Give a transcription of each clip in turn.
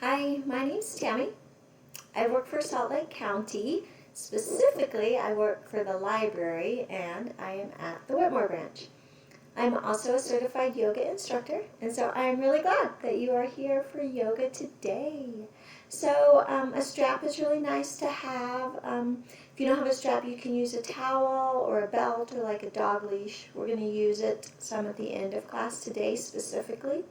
Hi, my name's Tammy. I work for Salt Lake County. Specifically, I work for the library and I am at the Whitmore branch. I'm also a certified yoga instructor, and so I'm really glad that you are here for yoga today. So, a strap is really nice to have. If you don't have a strap, you can use a towel or a belt or like a dog leash. We're going to use it some at the end of class today specifically.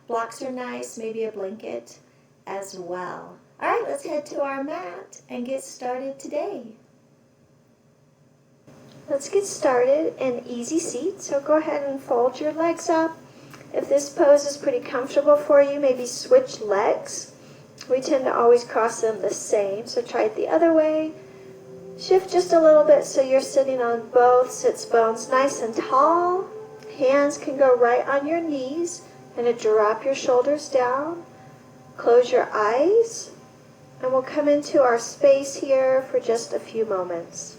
Blocks are nice, maybe a blanket as well. All right, let's head to our mat and get started today. Let's get started in easy seat. So go ahead and fold your legs up. If this pose is pretty comfortable for you, maybe switch legs. We tend to always cross them the same, so try it the other way. Shift just a little bit so you're sitting on both sits bones nice and tall. Hands can go right on your knees and drop your shoulders down. Close your eyes, and we'll come into our space here for just a few moments.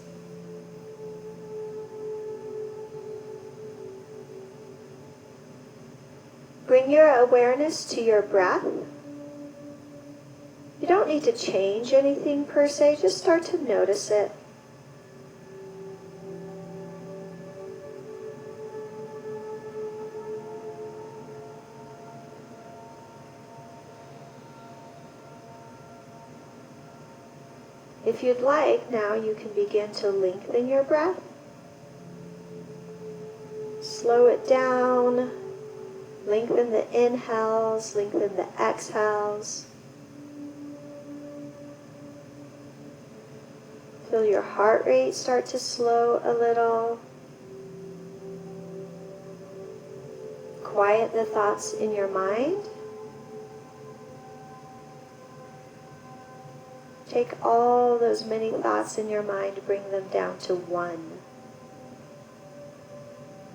Bring your awareness to your breath. You don't need to change anything per se, just start to notice it. If you'd like, now you can begin to lengthen your breath. Slow it down. Lengthen the inhales, lengthen the exhales. Feel your heart rate start to slow a little. Quiet the thoughts in your mind. Take all those many thoughts in your mind, bring them down to one.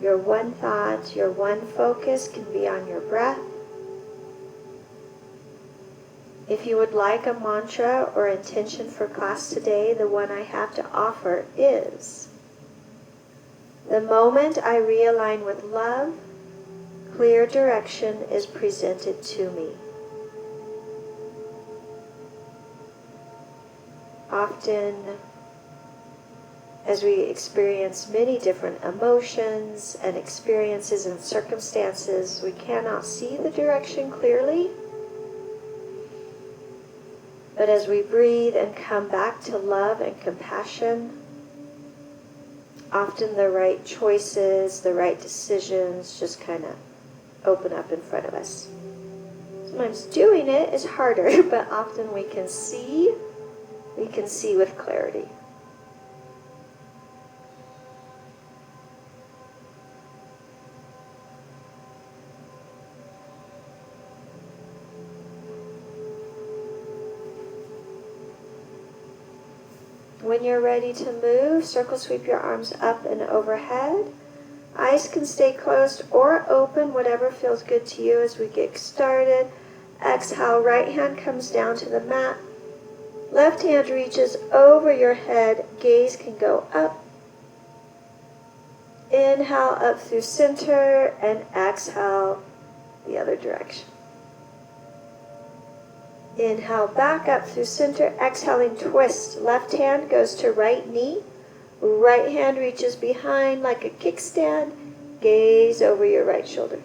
Your one thought, your one focus can be on your breath. If you would like a mantra or intention for class today, the one I have to offer is: the moment I realign with love, clear direction is presented to me. Often, as we experience many different emotions and experiences and circumstances, we cannot see the direction clearly. But as we breathe and come back to love and compassion, often the right choices, the right decisions just kind of open up in front of us. Sometimes doing it is harder, but often we can see with clarity. When you're ready to move, circle sweep your arms up and overhead. Eyes can stay closed or open, whatever feels good to you as we get started. Exhale, right hand comes down to the mat. Left hand reaches over your head, gaze can go up. Inhale up through center and exhale the other direction. Inhale back up through center, exhaling twist. Left hand goes to right knee. Right hand reaches behind like a kickstand. Gaze over your right shoulder.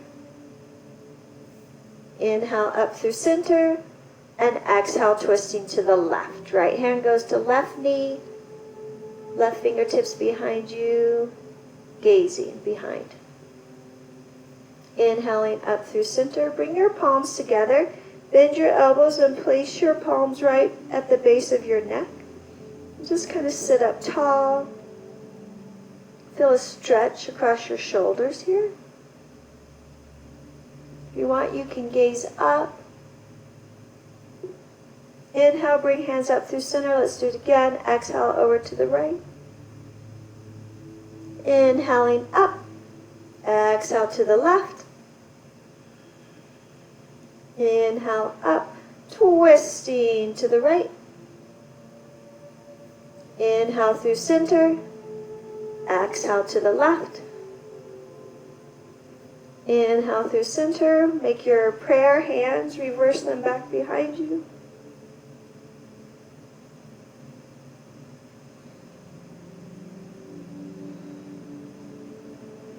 Inhale up through center and exhale, twisting to the left. Right hand goes to left knee. Left fingertips behind you. Gazing behind. Inhaling up through center. Bring your palms together. Bend your elbows and place your palms right at the base of your neck. Just kind of sit up tall. Feel a stretch across your shoulders here. If you want, you can gaze up. Inhale, bring hands up through center. Let's do it again. Exhale over to the right. Inhaling up. Exhale to the left. Inhale up, twisting to the right. Inhale through center. Exhale to the left. Inhale through center. Make your prayer hands, reverse them back behind you.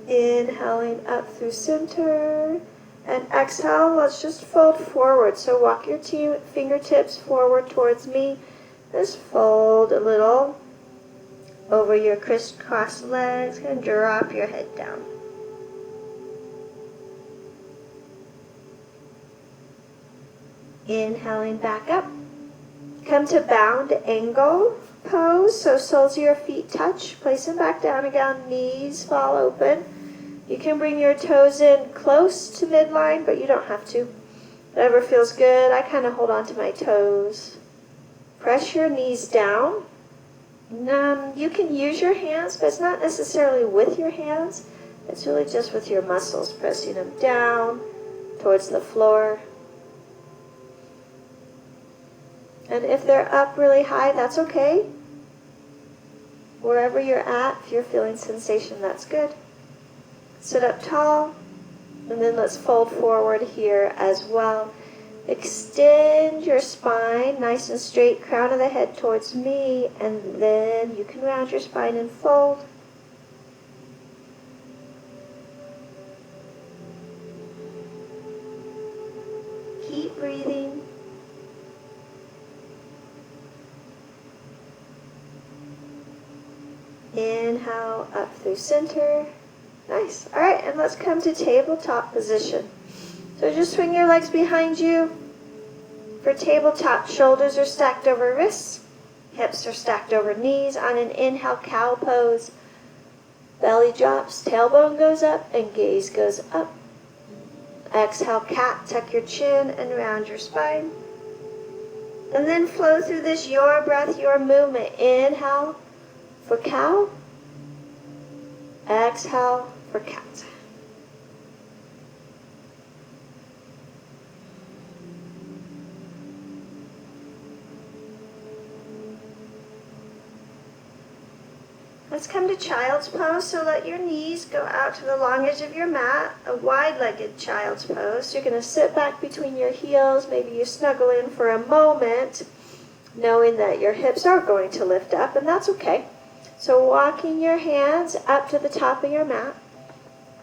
Inhaling up through center. And exhale, let's just fold forward. So walk your fingertips forward towards me. Just fold a little over your crisscross legs and drop your head down. Inhaling back up. Come to bound angle pose. So soles of your feet touch. Place them back down again. Knees fall open. You can bring your toes in close to midline, but you don't have to. Whatever feels good. I kind of hold on to my toes. Press your knees down. You can use your hands, but it's not necessarily with your hands. It's really just with your muscles, pressing them down towards the floor. And if they're up really high, that's okay. Wherever you're at, if you're feeling sensation, that's good. Sit up tall, and then let's fold forward here as well. Extend your spine nice and straight, crown of the head towards me, and then you can round your spine and fold. Keep breathing. Inhale up through center. Nice. All right, and let's come to tabletop position. So just swing your legs behind you. For tabletop, shoulders are stacked over wrists. Hips are stacked over knees. On an inhale, cow pose. Belly drops, tailbone goes up, and gaze goes up. Exhale, cat, tuck your chin and round your spine. And then flow through this, your breath, your movement. Inhale for cow. Exhale for cat. Let's come to child's pose. So let your knees go out to the long edge of your mat, a wide-legged child's pose. You're going to sit back between your heels. Maybe you snuggle in for a moment, knowing that your hips are going to lift up, and that's okay. So walking your hands up to the top of your mat.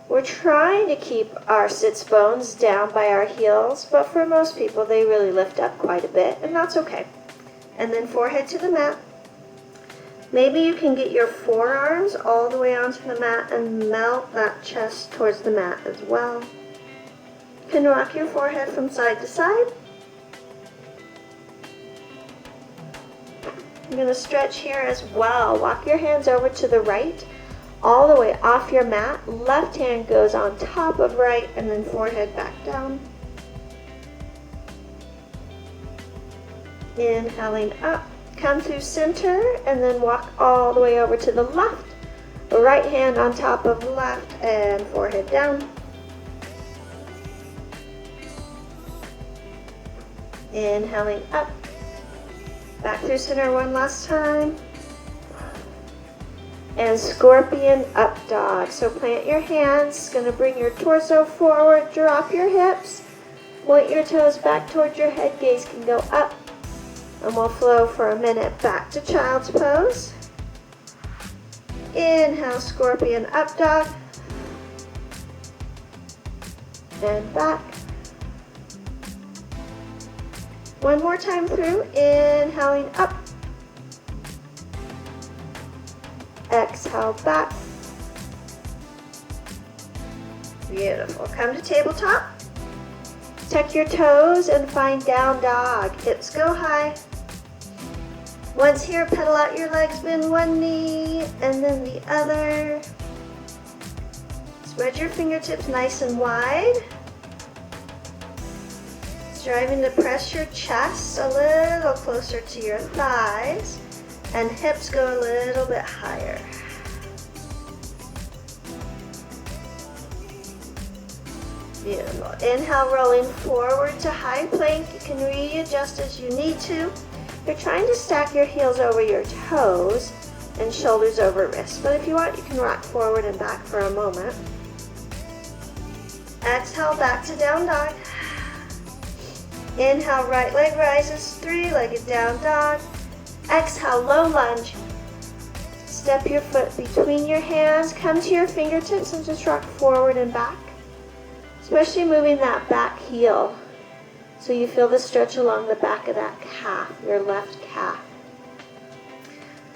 We're trying to keep our sits bones down by our heels, but for most people, they really lift up quite a bit, and that's okay. And then forehead to the mat. Maybe you can get your forearms all the way onto the mat and melt that chest towards the mat as well. You can rock your forehead from side to side. I'm going to stretch here as well. Walk your hands over to the right, all the way off your mat. Left hand goes on top of right, and then forehead back down. Inhaling up. Come through center and then walk all the way over to the left. Right hand on top of left and forehead down. Inhaling up. Back through center one last time. And scorpion up dog. So plant your hands. Going to bring your torso forward. Drop your hips. Point your toes back towards your head. Gaze can go up. And we'll flow for a minute back to child's pose. Inhale, scorpion up dog. And back. One more time through. Inhaling up. Exhale back. Beautiful. Come to tabletop. Tuck your toes and find down dog. Hips go high. Once here, pedal out your legs, bend one knee and then the other. Spread your fingertips nice and wide. Striving to press your chest a little closer to your thighs, and hips go a little bit higher. Beautiful. Inhale, rolling forward to high plank. You can readjust as you need to. You're trying to stack your heels over your toes and shoulders over wrists. But if you want, you can rock forward and back for a moment. Exhale, back to down dog. Inhale, right leg rises, 3-legged down dog. Exhale, low lunge. Step your foot between your hands, come to your fingertips and just rock forward and back. Especially moving that back heel so you feel the stretch along the back of that calf, your left calf.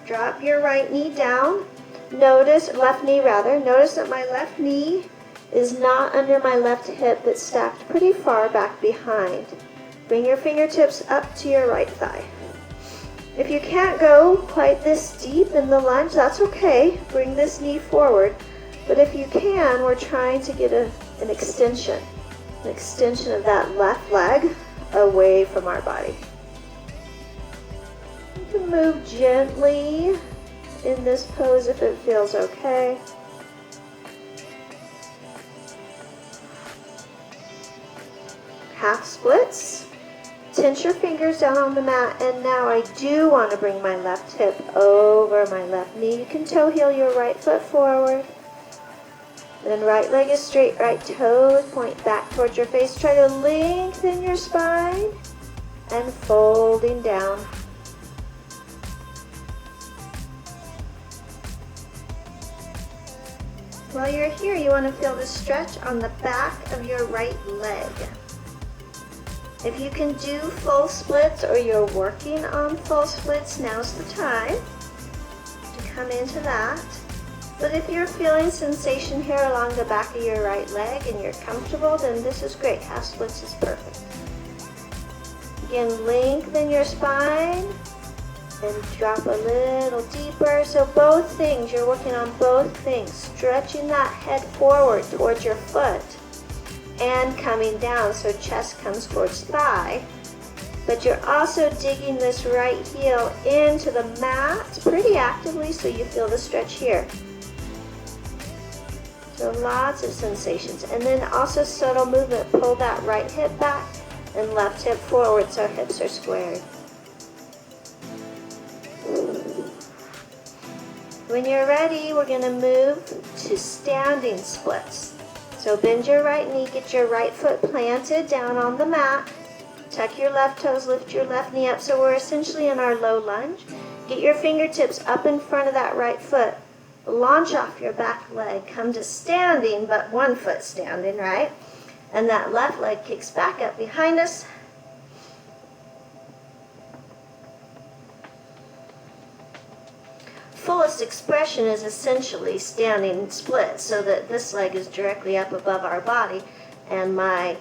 Drop your right knee down. Left knee rather. Notice that my left knee is not under my left hip, but stacked pretty far back behind. Bring your fingertips up to your right thigh. If you can't go quite this deep in the lunge, that's okay. Bring this knee forward. But if you can, we're trying to get an extension of that left leg away from our body. You can move gently in this pose if it feels okay. Half splits. Tense your fingers down on the mat, and now I do want to bring my left hip over my left knee. You can toe heel your right foot forward. Then right leg is straight, right toes point back towards your face. Try to lengthen your spine and folding down. While you're here, you want to feel the stretch on the back of your right leg. If you can do full splits or you're working on full splits, now's the time to come into that. But if you're feeling sensation here along the back of your right leg and you're comfortable, then this is great. Half splits is perfect. Again, lengthen your spine and drop a little deeper. So both things, you're working on both things. Stretching that head forward towards your foot and coming down so chest comes towards thigh. But you're also digging this right heel into the mat pretty actively so you feel the stretch here. So lots of sensations. And then also subtle movement. Pull that right hip back and left hip forward so hips are squared. When you're ready, we're going to move to standing splits. So bend your right knee, get your right foot planted down on the mat. Tuck your left toes, lift your left knee up. So we're essentially in our low lunge. Get your fingertips up in front of that right foot. Launch off your back leg. Come to standing, but one foot standing, right? And that left leg kicks back up behind us. Fullest expression is essentially standing split so that this leg is directly up above our body and my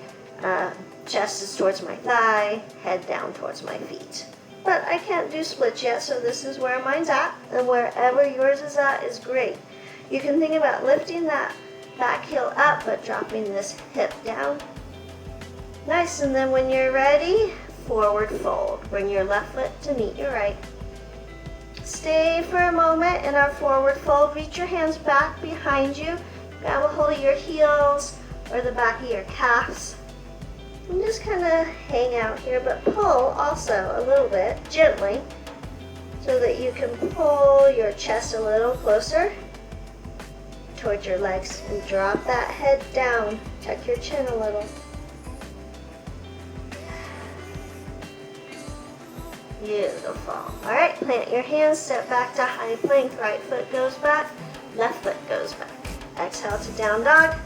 chest is towards my thigh, head down towards my feet. But I can't do splits yet, so this is where mine's at, and wherever yours is at is great. You can think about lifting that back heel up but dropping this hip down. Nice, and then when you're ready, forward fold. Bring your left foot to meet your right. Stay for a moment in our forward fold. Reach your hands back behind you. Grab a hold of your heels or the back of your calves. And just kind of hang out here, but pull also a little bit, gently, so that you can pull your chest a little closer towards your legs and drop that head down. Tuck your chin a little. Beautiful. All right, plant your hands, step back to high plank. Right foot goes back, left foot goes back. Exhale to down dog.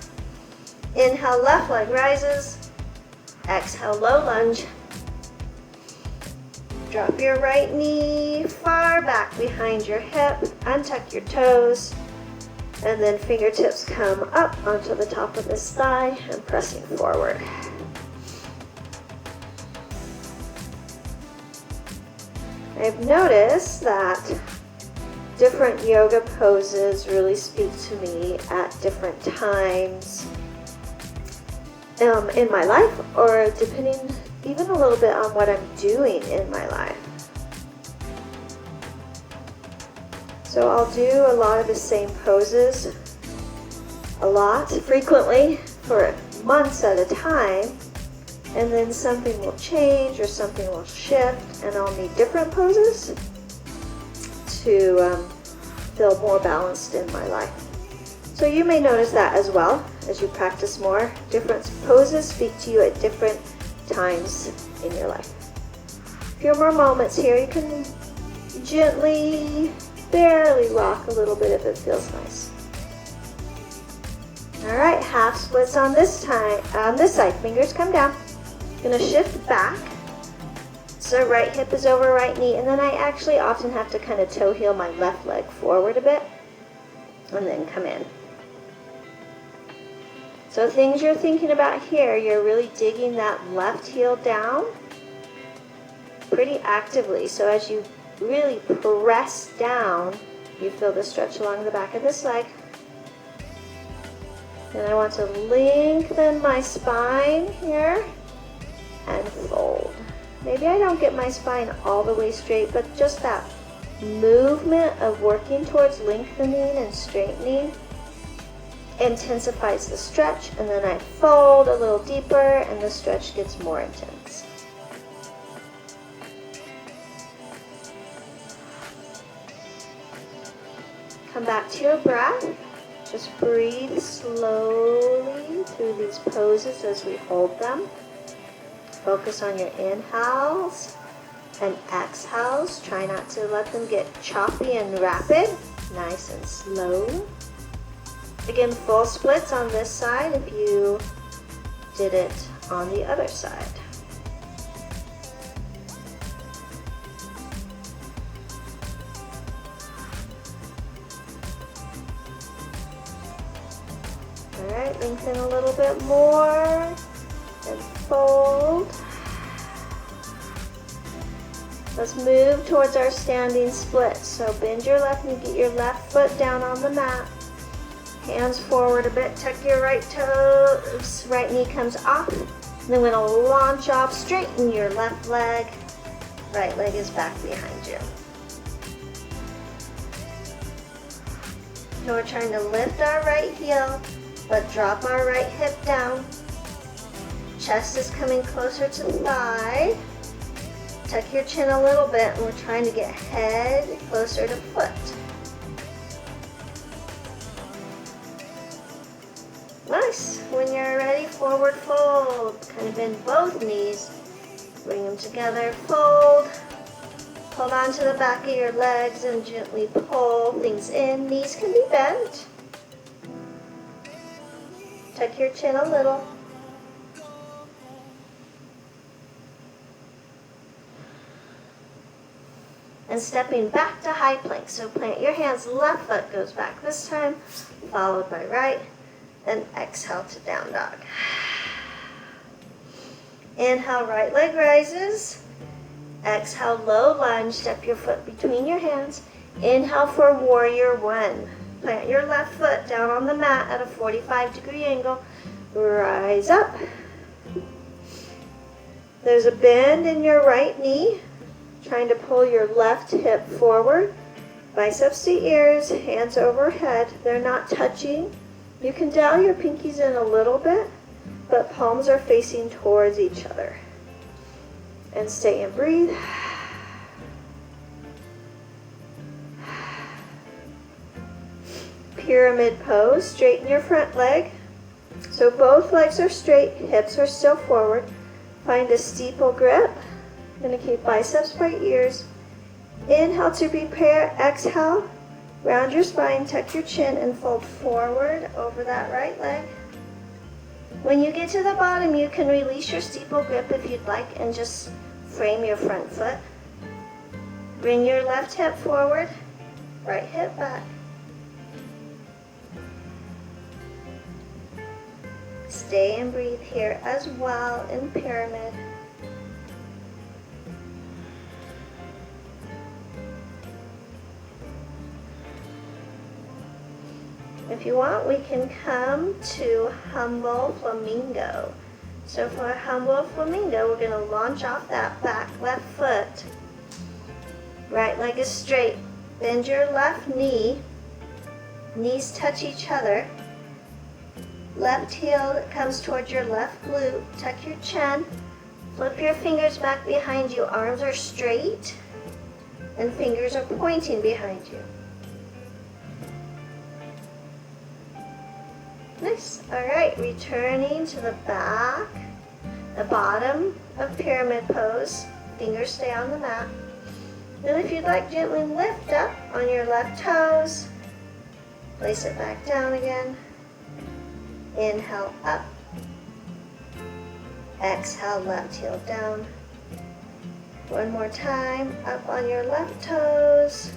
Inhale, left leg rises. Exhale, low lunge. Drop your right knee far back behind your hip. Untuck your toes. And then fingertips come up onto the top of this thigh and pressing forward. I've noticed that different yoga poses really speak to me at different times in my life, or depending even a little bit on what I'm doing in my life. So I'll do a lot of the same poses frequently for months at a time, and then something will change or something will shift and I'll need different poses to feel more balanced in my life. So you may notice that as well. as you practice more. Different poses speak to you at different times in your life. A few more moments here. You can gently, barely rock a little bit if it feels nice. All right, half splits on this side. Fingers come down. Gonna shift back. So right hip is over right knee, and then I actually often have to kind of toe heel my left leg forward a bit, and then come in. So things you're thinking about here, you're really digging that left heel down pretty actively. So as you really press down, you feel the stretch along the back of this leg. And I want to lengthen my spine here and fold. Maybe I don't get my spine all the way straight, but just that movement of working towards lengthening and straightening intensifies the stretch, and then I fold a little deeper and the stretch gets more intense. Come back to your breath. Just breathe slowly through these poses as we hold them. Focus on your inhales and exhales. Try not to let them get choppy and rapid. Nice and slow. Again, full splits on this side if you did it on the other side. All right, lengthen a little bit more and fold. Let's move towards our standing split. So bend your left knee, get your left foot down on the mat. Hands forward a bit, tuck your right toes, right knee comes off. And then we're gonna launch off, straighten your left leg. Right leg is back behind you. So we're trying to lift our right heel, but drop our right hip down. Chest is coming closer to the thigh. Tuck your chin a little bit, and we're trying to get head closer to foot. Nice. When you're ready, forward fold. Kind of bend both knees. Bring them together, fold. Hold on to the back of your legs and gently pull things in. Knees can be bent. Tuck your chin a little. And stepping back to high plank. So plant your hands, left foot goes back this time, followed by right, and exhale to down dog. Inhale, right leg rises. Exhale, low lunge, step your foot between your hands. Inhale for warrior one. Plant your left foot down on the mat at a 45-degree angle. Rise up. There's a bend in your right knee. Trying to pull your left hip forward. Biceps to ears, hands overhead. They're not touching. You can dial your pinkies in a little bit, but palms are facing towards each other. And stay and breathe. Pyramid pose. Straighten your front leg. So both legs are straight, hips are still forward. Find a steeple grip. Going to keep biceps by ears. Inhale to prepare. Exhale. Round your spine, tuck your chin, and fold forward over that right leg. When you get to the bottom, you can release your steeple grip if you'd like and just frame your front foot. Bring your left hip forward, right hip back. Stay and breathe here as well in pyramid. If you want, we can come to humble flamingo. So for humble flamingo, we're going to launch off that back left foot. Right leg is straight. Bend your left knee. Knees touch each other. Left heel comes towards your left glute. Tuck your chin. Flip your fingers back behind you. Arms are straight and fingers are pointing behind you. Nice. All right, returning to the back, the bottom of pyramid pose. Fingers stay on the mat. Then if you'd like, gently lift up on your left toes. Place it back down again. Inhale up. Exhale, left heel down. One more time, up on your left toes.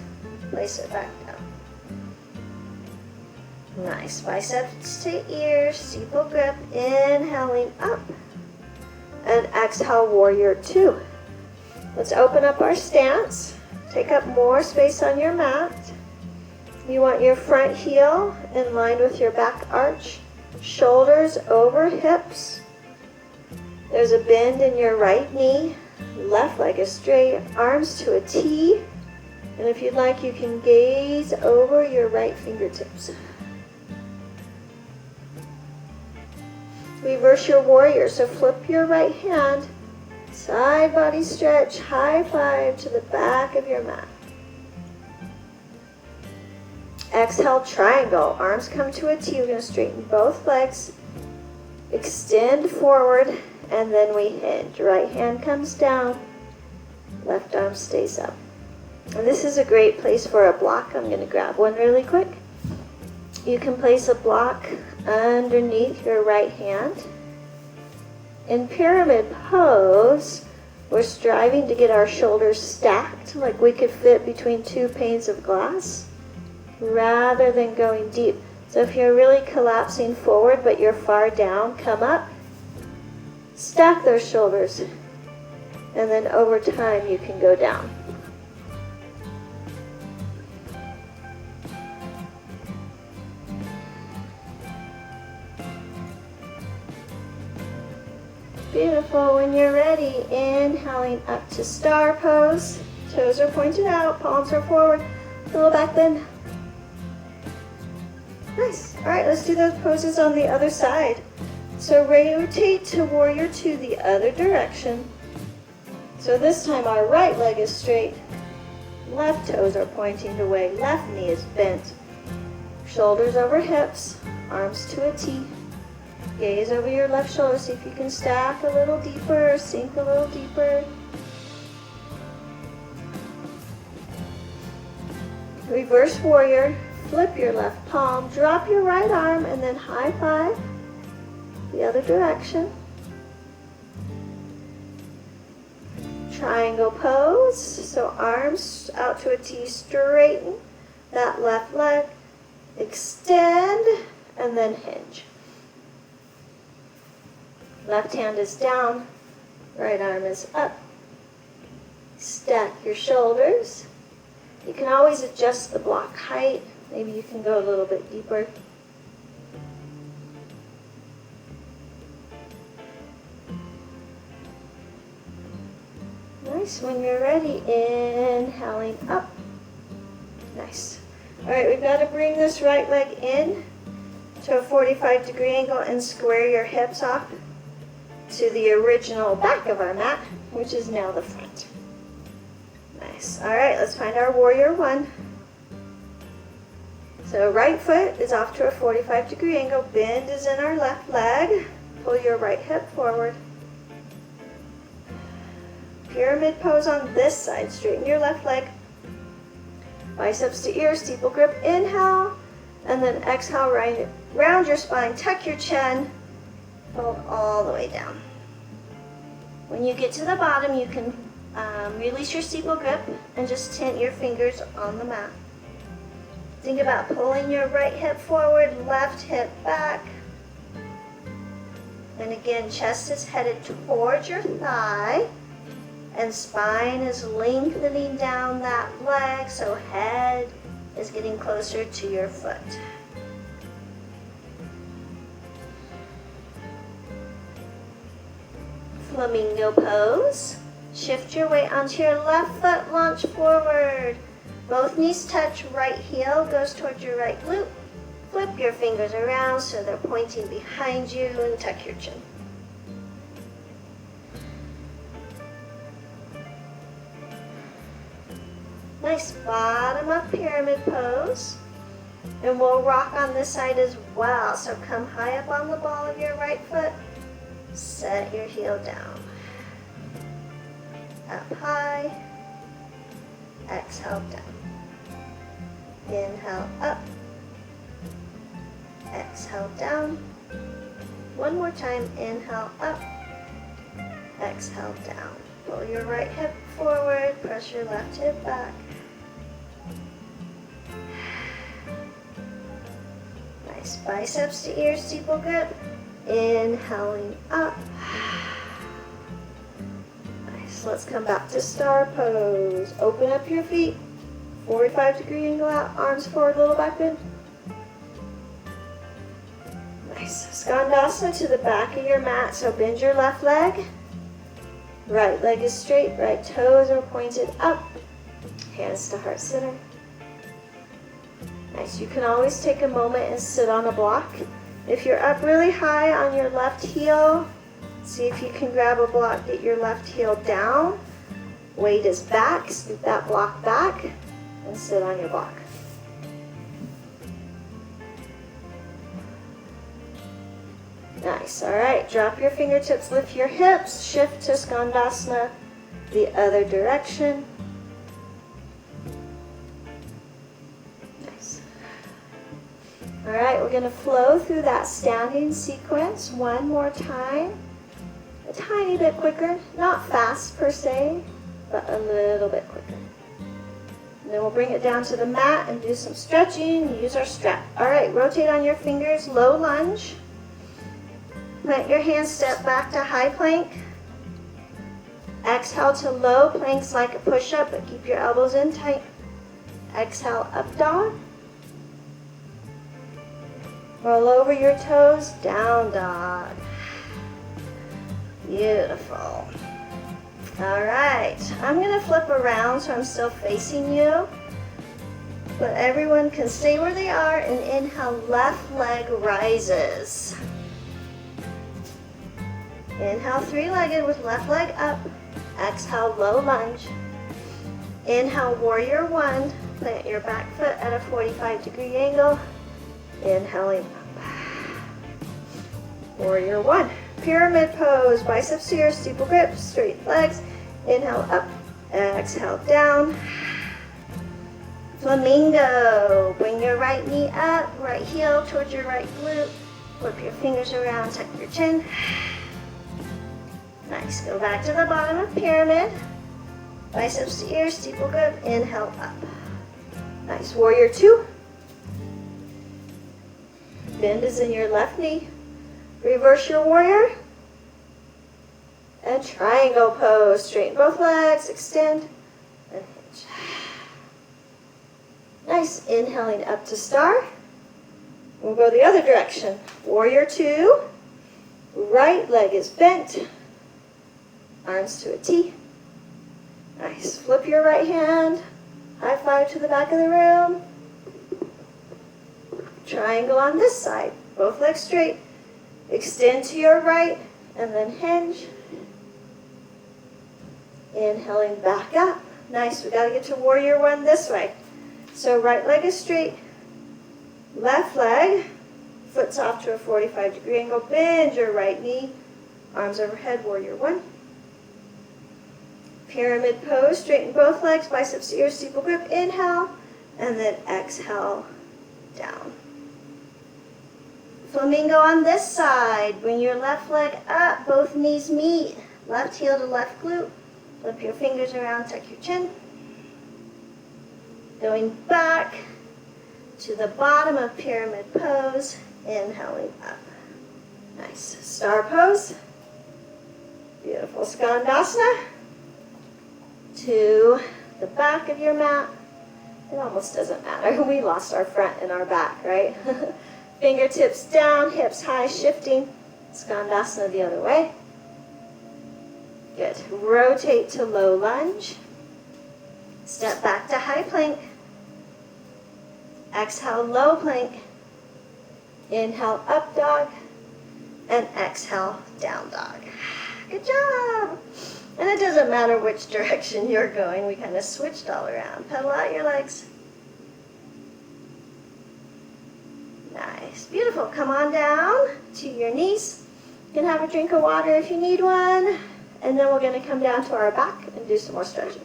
Place it back down. Nice. Biceps to ears, steeple grip, inhaling up. And exhale, warrior two. Let's open up our stance. Take up more space on your mat. You want your front heel in line with your back arch. Shoulders over hips. There's a bend in your right knee. Left leg is straight, arms to a T. And if you'd like, you can gaze over your right fingertips. Reverse your warrior, so flip your right hand, side body stretch, high five to the back of your mat. Exhale, triangle, arms come to a T. We're going to straighten both legs, extend forward, and then we hinge. Right hand comes down, left arm stays up. And this is a great place for a block. I'm going to grab one really quick. You can place a block underneath your right hand. In pyramid pose, we're striving to get our shoulders stacked, like we could fit between two panes of glass, rather than going deep. So if you're really collapsing forward but you're far down, come up, stack those shoulders, and then over time you can go down. Beautiful. When you're ready, inhaling up to star pose. Toes are pointed out, palms are forward, little back bend. Nice. All right, let's do those poses on the other side. So rotate to warrior two the other direction. So this time our right leg is straight, left toes are pointing away, left knee is bent. Shoulders over hips, arms to a T. Gaze over your left shoulder, see if you can stack a little deeper, sink a little deeper. Reverse warrior, flip your left palm, drop your right arm, and then high five the other direction. Triangle pose, so arms out to a T, straighten that left leg, extend, and then hinge. Left hand is down, right arm is up. Stack your shoulders. You can always adjust the block height. Maybe you can go a little bit deeper. Nice. When you're ready, inhaling up. Nice. All right, we've got to bring this right leg in to a 45-degree angle and square your hips off to the original back of our mat, which is now the front. Nice. All right, let's find our warrior one. So right foot is off to a 45-degree angle. Bend is in our left leg. Pull your right hip forward. Pyramid pose on this side. Straighten your left leg. Biceps to ears, steeple grip. Inhale, and then exhale, round your spine, tuck your chin. Fold all the way down. When you get to the bottom, you can release your steeple grip and just tent your fingers on the mat. Think about pulling your right hip forward, left hip back. And again, chest is headed towards your thigh, and spine is lengthening down that leg, so head is getting closer to your foot. Flamingo pose. Shift your weight onto your left foot, launch forward. Both knees touch, right heel goes towards your right glute. Flip your fingers around so they're pointing behind you and tuck your chin. Nice bottom up pyramid pose. And we'll rock on this side as well. So come high up on the ball of your right foot. Set your heel down. Up high. Exhale down. Inhale up. Exhale down. One more time. Inhale up. Exhale down. Pull your right hip forward. Press your left hip back. Nice. Biceps to ears, steeple grip. Inhaling up. Nice. Let's come back to star pose. Open up your feet. 45-degree angle out. Arms forward, little back bend. Nice. Skandasana to the back of your mat. So bend your left leg. Right leg is straight. Right toes are pointed up. Hands to heart center. Nice. You can always take a moment and sit on a block. If you're up really high on your left heel, see if you can grab a block, get your left heel down. Weight is back. Scoot that block back and sit on your block. Nice. All right. Drop your fingertips, lift your hips, shift to Skandasana the other direction. Nice. All right. We're going to flow through that standing sequence one more time. A tiny bit quicker. Not fast per se, but a little bit quicker. And then we'll bring it down to the mat and do some stretching. Use our strap. All right. Rotate on your fingers. Low lunge. Plant your hands, step back to high plank. Exhale to low. Planks like a push-up, but keep your elbows in tight. Exhale, up dog. Roll over your toes, down dog. Beautiful. All right, I'm gonna flip around so I'm still facing you. But everyone can stay where they are and inhale, left leg rises. Inhale, three-legged with left leg up. Exhale, low lunge. Inhale, warrior one. Plant your back foot at a 45-degree angle. Inhaling up. Warrior one. Pyramid pose. Biceps to your steeple grip. Straight legs. Inhale up. Exhale down. Flamingo. Bring your right knee up. Right heel towards your right glute. Whip your fingers around. Tuck your chin. Nice. Go back to the bottom of pyramid. Biceps to ears, steeple grip. Inhale up. Nice. Warrior two. Bend is in your left knee. Reverse your warrior. And triangle pose. Straighten both legs. Extend. And hinge. Nice. Inhaling up to star. We'll go the other direction. Warrior two. Right leg is bent. Arms to a T. Nice. Flip your right hand. High five to the back of the room. Triangle on this side. Both legs straight. Extend to your right and then hinge. Inhaling back up. Nice. We got to get to warrior one this way. So right leg is straight. Left leg. Foot's off to a 45-degree angle. Bend your right knee. Arms overhead. Warrior one. Pyramid pose, straighten both legs, biceps to ears, steeple grip, inhale, and then exhale, down. Flamingo on this side, bring your left leg up, both knees meet, left heel to left glute, flip your fingers around, tuck your chin. Going back to the bottom of pyramid pose, inhaling up. Nice. Star pose. Beautiful. Skandasana. To the back of your mat. It almost doesn't matter. We lost our front and our back, right? Fingertips down, hips high, shifting. Skandasana the other way. Good. Rotate to low lunge. Step back to high plank. Exhale, low plank. Inhale, up dog. And exhale, down dog. Good job. And it doesn't matter which direction you're going. We kind of switched all around. Pedal out your legs. Nice, beautiful. Come on down to your knees. You can have a drink of water if you need one. And then we're going to come down to our back and do some more stretching.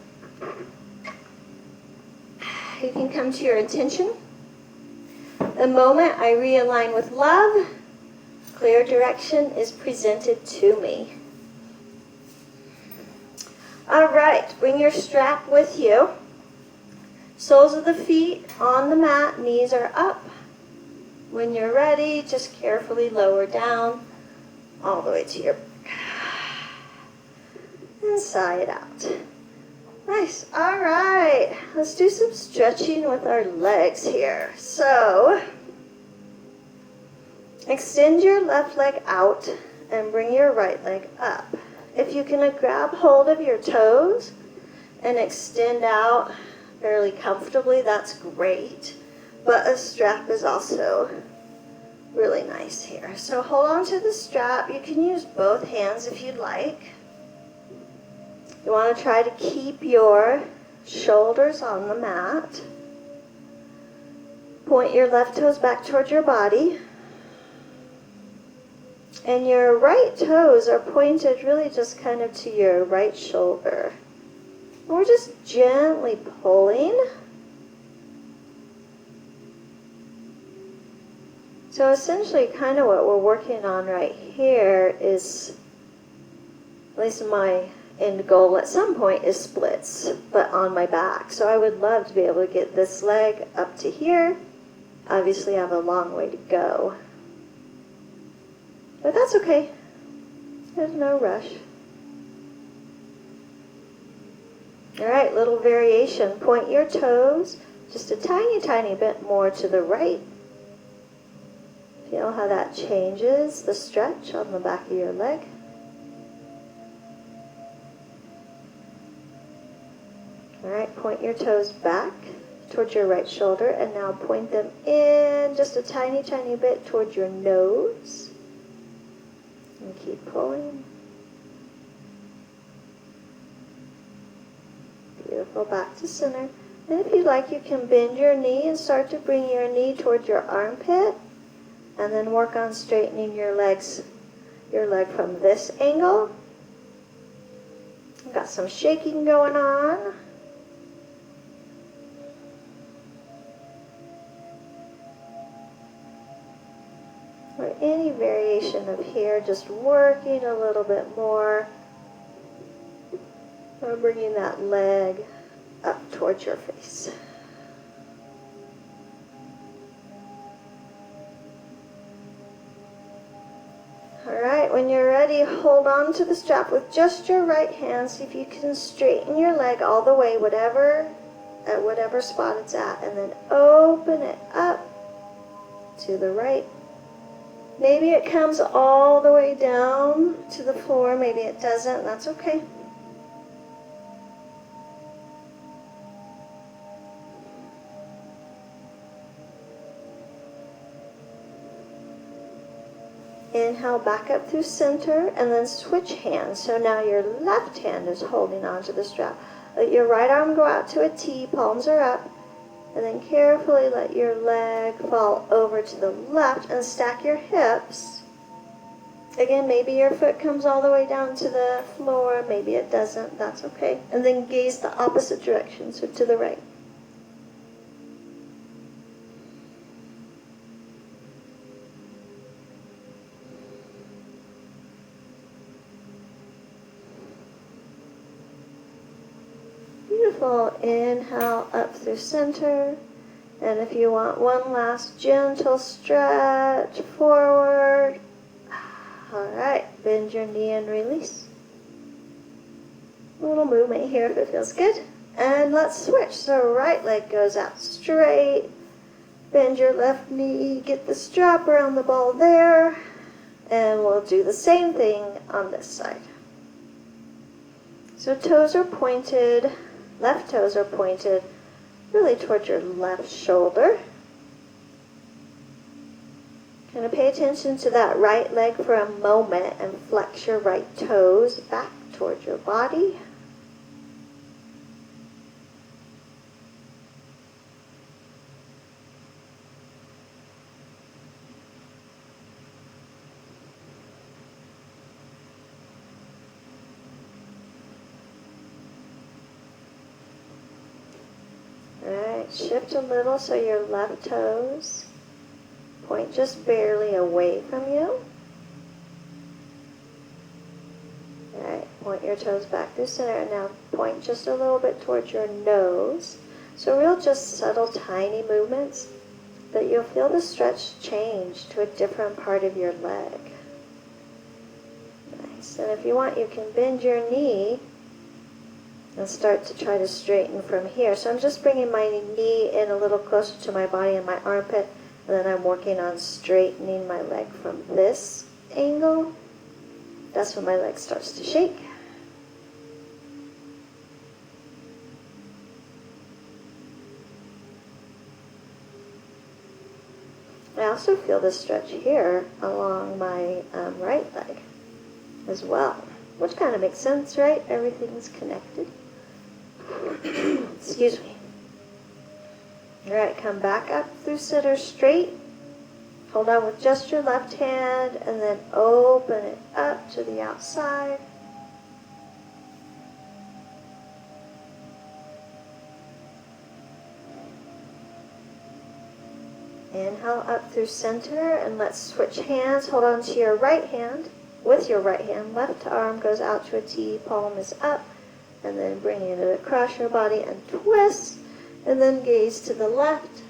You can come to your intention. The moment I realign with love, clear direction is presented to me. All right, bring your strap with you. Soles of the feet on the mat, knees are up. When you're ready, just carefully lower down all the way to your back. And sigh it out. Nice. All right, let's do some stretching with our legs here. So, extend your left leg out and bring your right leg up. If you can grab hold of your toes and extend out fairly comfortably, that's great. But a strap is also really nice here. So hold on to the strap. You can use both hands if you'd like. You want to try to keep your shoulders on the mat. Point your left toes back towards your body. And your right toes are pointed really just kind of to your right shoulder. We're just gently pulling. So essentially kind of what we're working on right here is, at least my end goal at some point, is splits, but on my back. So I would love to be able to get this leg up to here. Obviously I have a long way to go. But that's okay. There's no rush. All right, little variation. Point your toes just a tiny, tiny bit more to the right. Feel how that changes the stretch on the back of your leg. All right, point your toes back towards your right shoulder, and now point them in just a tiny, tiny bit towards your nose. And keep pulling. Beautiful, back to center. And if you like, you can bend your knee and start to bring your knee towards your armpit, and then work on straightening your leg from this angle. I've got some shaking going on. Or any variation of here, just working a little bit more. Or bringing that leg up towards your face. Alright, when you're ready, hold on to the strap with just your right hand. See if you can straighten your leg all the way, at whatever spot it's at, and then open it up to the right. Maybe it comes all the way down to the floor, maybe it doesn't, that's okay. Inhale back up through center, and then switch hands. So now your left hand is holding onto the strap. Let your right arm go out to a T, palms are up, and then carefully let your leg fall over to the left and stack your hips. Again, maybe your foot comes all the way down to the floor, maybe it doesn't, that's okay. And then gaze the opposite direction, so to the right. Beautiful. Inhale up through center. And if you want one last gentle stretch forward. Alright, bend your knee and release. A little movement here if it feels good. And let's switch. So right leg goes out straight. Bend your left knee, get the strap around the ball there. And we'll do the same thing on this side. So toes are pointed. Left toes are pointed really towards your left shoulder. Kind of pay attention to that right leg for a moment and flex your right toes back towards your body. shift a little so your left toes point just barely away from you. Alright, point your toes back through center, and now point just a little bit towards your nose. So real just subtle, tiny movements that you'll feel the stretch change to a different part of your leg. Nice. And if you want, you can bend your knee and start to try to straighten from here. So I'm just bringing my knee in a little closer to my body and my armpit, and then I'm working on straightening my leg from this angle. That's when my leg starts to shake. I also feel the stretch here along my right leg as well, which kind of makes sense, right? Everything's connected. Excuse me. All right, come back up through center straight. Hold on with just your left hand, and then open it up to the outside. Inhale up through center, and let's switch hands. Hold on to your right hand. With your right hand, left arm goes out to a T, palm is up, and then bring it across your body and twist, and then gaze to the left.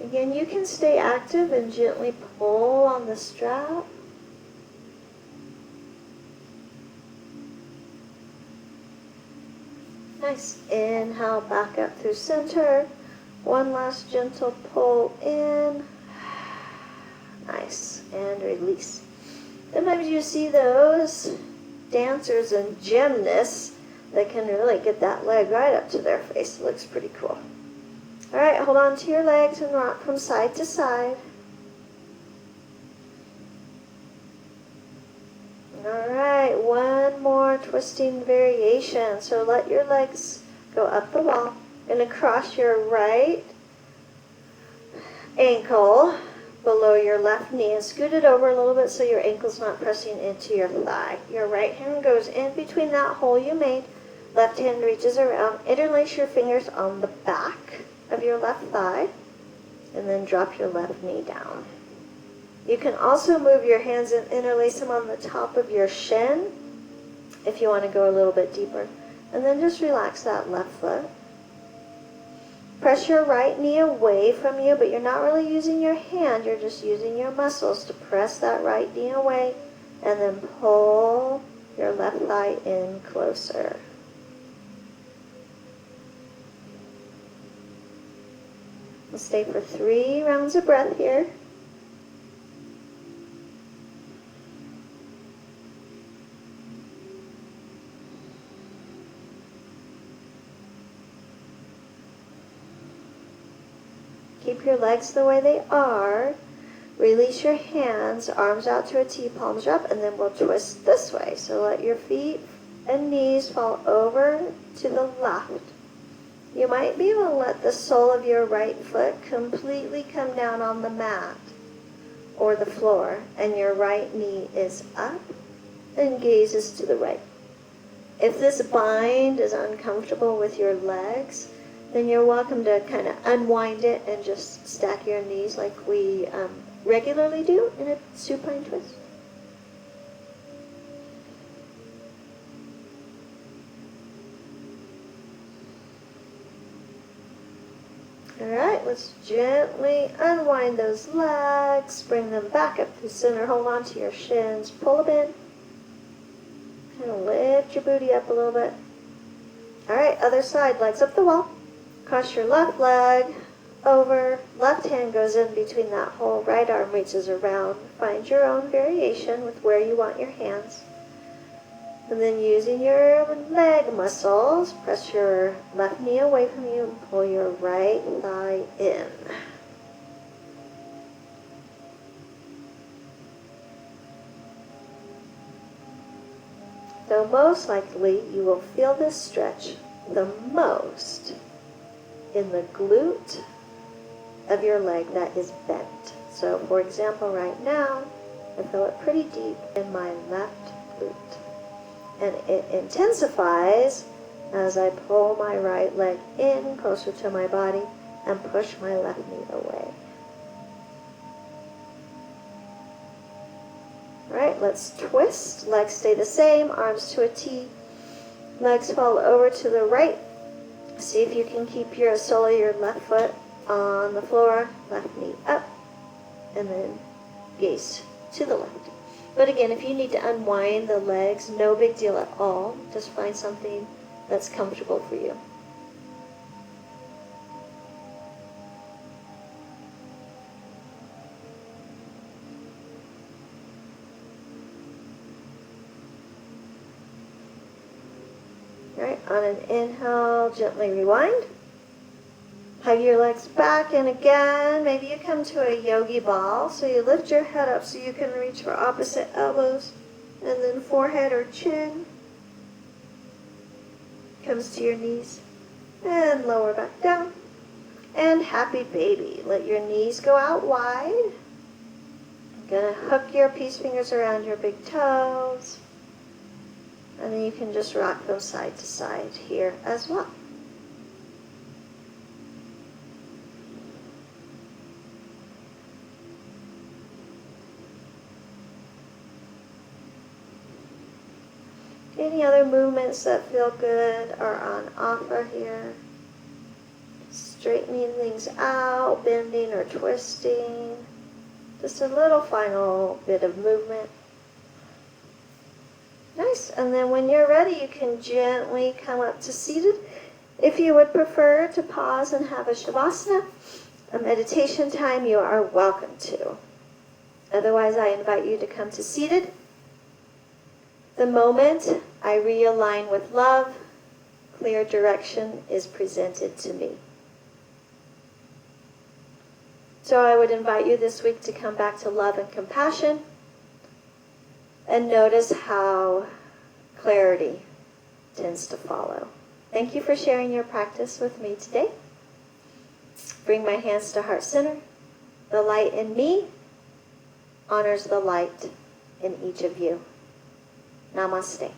Again, you can stay active and gently pull on the strap. Nice. Inhale back up through center. One last gentle pull in. Nice. And release. Sometimes you see those dancers and gymnasts that can really get that leg right up to their face. It looks pretty cool. All right, hold on to your legs and rock from side to side. All right, one more twisting variation. So let your legs go up the wall and across your right ankle below your left knee, and scoot it over a little bit so your ankle's not pressing into your thigh. Your right hand goes in between that hole you made. Left hand reaches around. Interlace your fingers on the back of your left thigh, and then drop your left knee down. You can also move your hands and interlace them on the top of your shin if you want to go a little bit deeper. And then just relax that left foot. Press your right knee away from you, but you're not really using your hand, you're just using your muscles to press that right knee away, and then pull your left thigh in closer. We'll stay for 3 rounds of breath here. Keep your legs the way they are. Release your hands, arms out to a T, palms are up, and then we'll twist this way. So let your feet and knees fall over to the left. You might be able to let the sole of your right foot completely come down on the mat or the floor, and your right knee is up and gazes to the right. If this bind is uncomfortable with your legs, then you're welcome to kind of unwind it and just stack your knees like we regularly do in a supine twist. Alright, let's gently unwind those legs, bring them back up to center, hold on to your shins, pull them in, kind of lift your booty up a little bit. Alright, other side, legs up the wall. Cross your left leg over, left hand goes in between that hole, right arm reaches around. Find your own variation with where you want your hands. And then using your leg muscles, press your left knee away from you and pull your right thigh in. Though most likely you will feel this stretch the most in the glute of your leg that is bent. So for example, right now, I feel it pretty deep in my left glute. And it intensifies as I pull my right leg in closer to my body and push my left knee away. All right, let's twist. Legs stay the same, arms to a T. Legs fall over to the right. See if you can keep your sole of your left foot on the floor, left knee up, and then gaze to the left. But again, if you need to unwind the legs, no big deal at all. Just find something that's comfortable for you. All right, on an inhale, gently rewind. Hug your legs back, and again, maybe you come to a yogi ball. So you lift your head up so you can reach for opposite elbows, and then forehead or chin comes to your knees, and lower back down. And happy baby. Let your knees go out wide. Gonna hook your peace fingers around your big toes. And then you can just rock them side to side here as well. Any other movements that feel good are on offer here. Straightening things out, bending or twisting. Just a little final bit of movement. Nice. And then when you're ready, you can gently come up to seated. If you would prefer to pause and have a Shavasana, a meditation time, you are welcome to. Otherwise, I invite you to come to seated. The moment I realign with love, clear direction is presented to me. So I would invite you this week to come back to love and compassion and notice how clarity tends to follow. Thank you for sharing your practice with me today. Bring my hands to heart center. The light in me honors the light in each of you. Namaste.